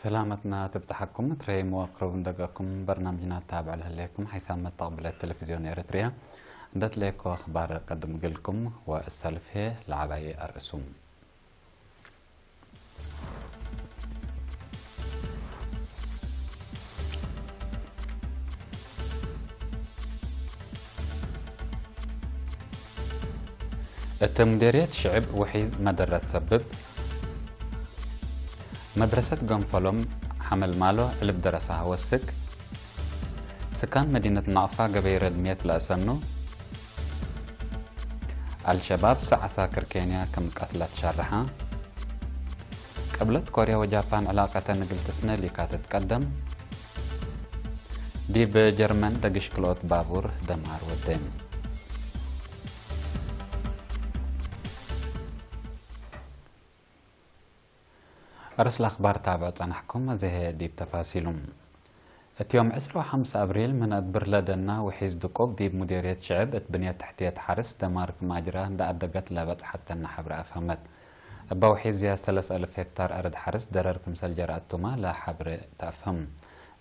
سلامتنا تبتحكم تري مواقر وندقكم برنامجنا التابع لكم حسام مستقبل التلفزيون إريتريا دت لكم أخبار قدم لكم والسلف هي لعباية الرسوم. التمديريات شعب وحيز مدرة تسبب مدرسة قنفلوم حمل ماله قلب درسها وسك سكان مدينة نعفا قبير دميت لأسنو الشباب ساعة ساكر كينيا كم قتلت شرحة قبلت كوريا وجابان علاقة نقل تسنة اللي كانت تقدم دي بجرمن دقش كلوت بابور دمار والدم. أرسل أخبار تابعت عنحكم زي ديب تفاصيلهم. اليوم 25 أبريل من أدبر لدنا وحيز دقوق ديب مديرية شعب اتبنية تحتية حرس دمارك ماجرة دا أدقت لابت حتى النحبر أفهمت. أبا وحيز يا 3000 هكتار أرض حرس درر كمسال جرأتما لا حبر تأفهم.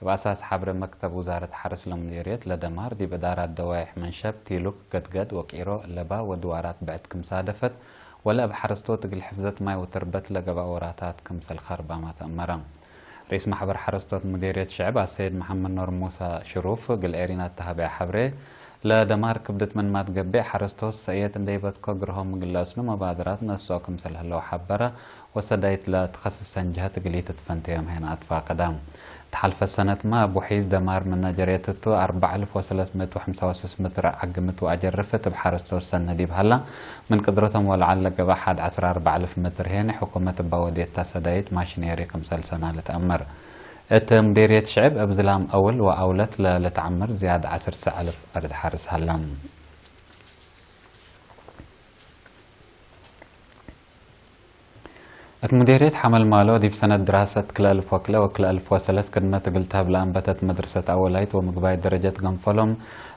بأساس حبر مكتب وزارة حرس لمديرية لدمار دي بدارات دوائح منشب تيلوك قد وكيرو لبا ودوارات بعد كمسادفت ولا بحرستو تقل حفظت ماي وتربت لقبا وراتات كمسال خربا ما تأمرا. رئيس محبر حرستو مديرية الشعب السيد محمد نور موسى شروف قل ايرينا التهابع حبري لا دمار كبدت من ما تقبع حرستو سيئت انديبت كوغرهم قلاسنو مبادرات نسو كمسال هلو حبرا وسدايت لا تخصص سنجهات قليت تفنتيهم هنا أطفا قدام. تحلف السنة ما أبو حيز دمار من جريتتو 4365 متر عقمت وأجرفت بحرستو السنة دي بهلا من قدرتهم ولعل قبا حد 14000 متر هنا حكومة بودية تاسدايت ماشينيري كمسال سنة لتأمر. مديرية شعب أبزلام أول وأولت لتعمر زيادة 10,000 أرض حارس هلام. مديرية حمل مالو دي بسنة دراسة كل 1000 وكلا وكلا 1003 كدمة قلتها بلان بتت مدرسة أولايت ومقباي درجة قنفلهم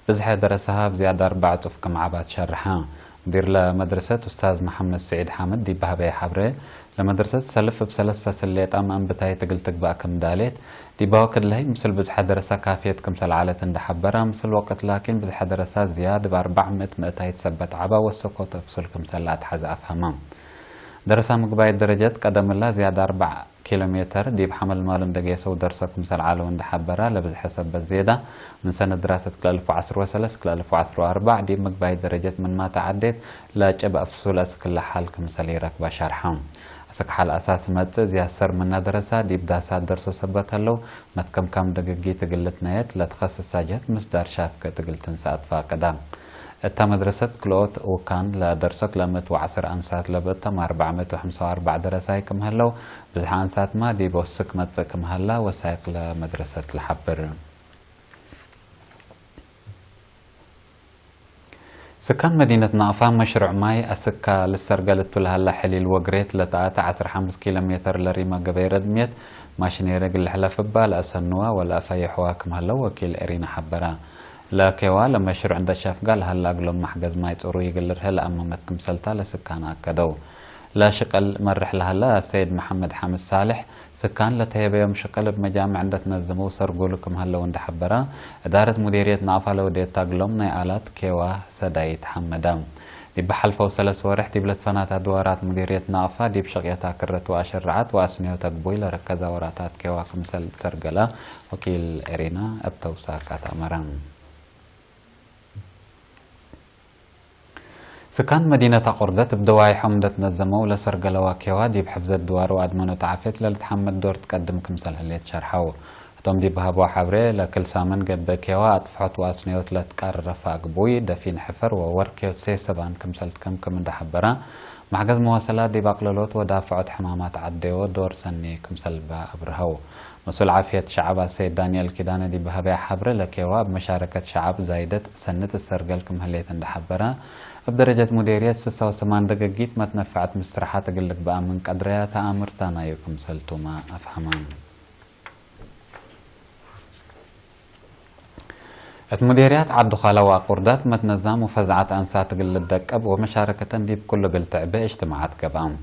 بزحة درسها بزيادة 4 كم عبات شرحان. مدير لمدرسة أستاذ محمد سعيد حامد دي بهبي حبري لمدرسة سلف بسلس فسليت أم بتاي تقلتك بقى كم داليت دي باوكد لهي مثل بزحة درسة كافية كمسل عالة اندحبرها مثل وقت لكن بزحة درسة زيادة ب400 مئتاي تثبت عبا والسقوط أفصل كمسلات حز أفهمام. درسها مقباية درجات قدم الله زيادة 4 كيلومتر دي بحمل مال دقيسة ودرسكم سال عالو اندحبرها لبز حسب بالزيادة من سنة دراسة كل 1013 كل 1014 دي مقباية درجات من ما تعدت لا جب أفصول أسكل حالكم سالي ركبة شرحهم. أسك حال أساس متز ياسر من درسة دي بداسات درسو سبتها له متكم كم دقيقي تقلت نايت لا تخصص ساجات مصدر شافك تقلت نساعد فاقدام. اتا مدرسة كلوت وكان لدرسك لمت وعصر أنسات لبتا 445 درسة كم هلو بزح أنسات ما دي بوسك متسكم هلا وسايق لمدرسة الحبر. سكان مدينة نعفا مشروع ماي أسكا للسرقلت لهلا حليل وقريت لتاتا 15 كيلومتر لريما قبير دميت ماشيني رجل الحلف بال أسنوا ولا فيحوا كم هلا وكيل إرينا حبرا. لا كوا لما يشرع عند الشاف قال هلا قلهم محجز ما يتصوروا يقلرها لأمامتكم سلطة لسكان أكدوا. لا شقل مرح لها لا السيد محمد حامد صالح سكان لتهيب يوم شقل بمجامع عند تنظموا سرقوا لكم هلا وند حبرا إدارة مديرية نعفا لو ديت تاقلهم نيالات كوا سدايت حمدام. دي بحلفة وسلس ورح دي بلت فنات دوارات مديرية نعفا دي بشغيتها كرت واشرعات واسنيو تقبوي لركزا وراتات كوا خمسل سرقلا وكيل إرينا أبتوساكات أمران. سكان مدينة قردت بدواي حمدة نزموا لسرقلوا كوادي بحفظ الدوار وأدمنوا تعافيت للتحمل دور تقدم كمسل هليت شرحوا. توم دي بهابوا حبري لكل سامن قد كوا أطفحت واسنيوت لتقار رفاق بوي دفين حفر ووركيوت سيسبان كمسلت كم اندحبرا محجز مواصلات دي باقلولوت ودافعت حمامات عديو دور سني كمسل بأبرهو. مسؤول عافية شعب السيد دانيال كيدانة دي بهابي حبري لكوا بمشاركة شعب زايدت سنة السرقل كم هليت اندحبرا بدرجة مديرية 86 دقيقة ما تنفعت مسترحات أقول لك بقى من قدرية تأمر تانا يكم سلتو ما أفهمان. المديريات عدو خالوا قردات ما تنظم وفزعت أنسات قل الدكب ومشاركة دي بكل قل تعبئ اجتماعات قبام.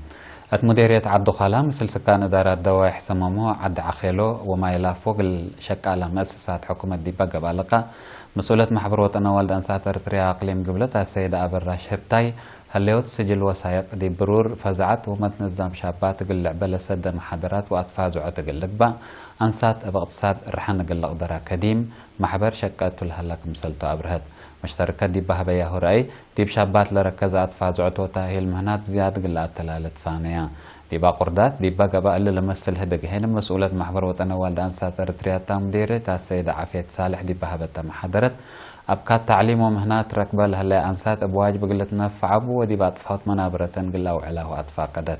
مديرية عبد خلا مثل سكان إدارة دوايح سممو عد عخيلو وما إلى فوق الشكالة مؤسسات حكومة ديبا قبالقة مسؤولة محبر وطن والد أنسات أرتريا أقليم قبلتها السيدة أبراش هبتاي هليوت سجل وثائق دي برور فزعت ومتنظم شابات قل لعبة لسد محاضرات وأتفاز وعتق اللقبة أنسات باقتصاد رحان قل قدرة كديم محبر شكات الهلاك مسلتو أبرهد مشتركة دي بهبيا هرأي دي بشابات لركزات فازعت وتاهي المهنات زيادة قلات تلالت فانية دي باقردات دي بقى اللي لمثل هدق هنا مسؤولة محبر وطن والد أنسات أرتريا تامديري تا السيدة عافية صالح دي بهبتا محاضرت أبكات تعليم ومهنات ركبة لهلا أنسات أبواج بقلت نفعبو ودي بأطفات منابرة قلا وعلاه أطفا قدت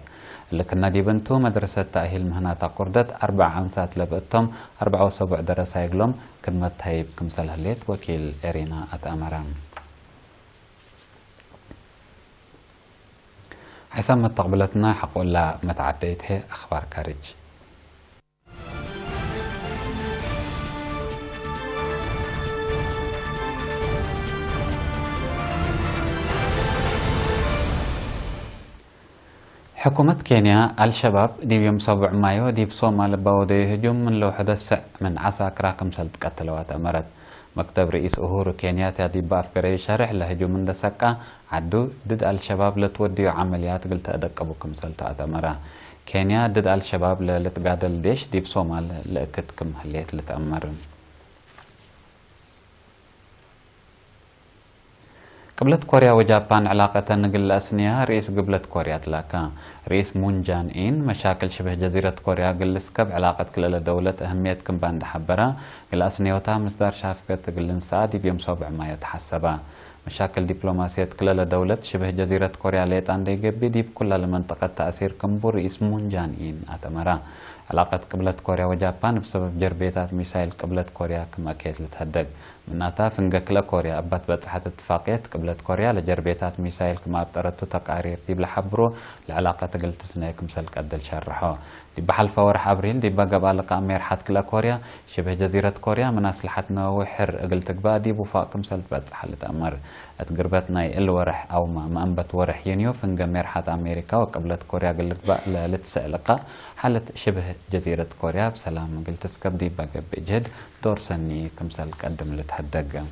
اللي كنا دي بنتو مدرسة تأهيل مهنات قردت 4 أنسات لبقتهم 74 درسة يقلهم كلمة هايب كمسال هليت وكيل إرينا أتأمران حسام متقبلتنا حقول لا متعديتها أخبار كارج حكومة كينيا الشباب دي يوم 7 مايو دي بصومال باودي هجوم من لو حدث من عساكر كمسل تقتلوات أمرت مكتب رئيس أهورو كينياتا دي بافكري شرح لهجوم من دسكا عدو ضد الشباب لتوديو عمليات قلت أدق أبو كمسل تأتمرا كينيا ضد الشباب لتقادل ديش دي بصومال لأكدكم هليت لتأمرن قبلت كوريا وجابان علاقة نقل أسنيها رئيس قبلت كوريا تلاكا رئيس مون جان إين مشاكل شبه جزيرة كوريا قل سكب علاقة كل دولة أهمية كم باند حبرا قل أسنيوتا مصدر شافكت قل انسادي بيوم 7 ما يتحسبا مشاكل دبلوماسية كل دولة شبه جزيرة كوريا ليتان دي قبي دي بكل لمنطقة تأثير كمبور رئيس مون جان إين أتمرا علاقة قبلت كوريا وجابان بسبب جربيتات ميسايل قبلت كوريا كما كيت لتهدق مناتا فنقكلا كوريا أبات بتصحة اتفاقيات قبلت كوريا لجربيتات ميسايل كما ابترتو تقارير دي بلحبرو العلاقة قلت سنيكم سلك قدل شرحو دي بحلفة ورح أبريل دي بقى بالك أمير حد كلا كوريا شبه جزيرة كوريا من أسلحتنا وحر قلت بقى دي بفاقكم سلك بتصحة لتأمر اتقربتنا الورح أو ما أنبت ورح يونيو فنقا ميرحات أمريكا وقبلت كوريا قلت بقى لتسألقا حالة شبه جزيرة كوريا بسلام قلت سكب دي بقى بجد دور سني كمسال قدم لتهدق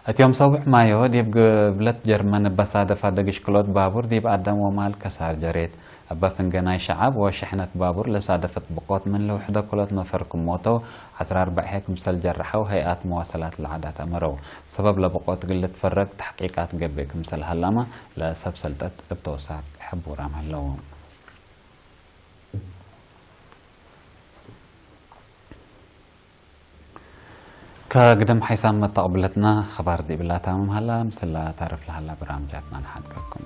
اتيوم 7 مايو ديب بلت جرمن بصادف دقش كلود بابور ديب قدم ومال كسار جريت أبا فنجناي شعب وشحنة بابور لصادفت بقوت من لو حدا كلت نفركم موتو 14 هيك مسل جرحوا هيئات مواصلات العادات أمروا سبب لبقوت قلت فرق تحقيقات قبل مسل هلما لسب سلطت بتوساك حبوا رام هلو كقدم حسام تقبلتنا خبر دي بلا تمام هلا مثل تعرف لهلا برامجاتنا نحدكم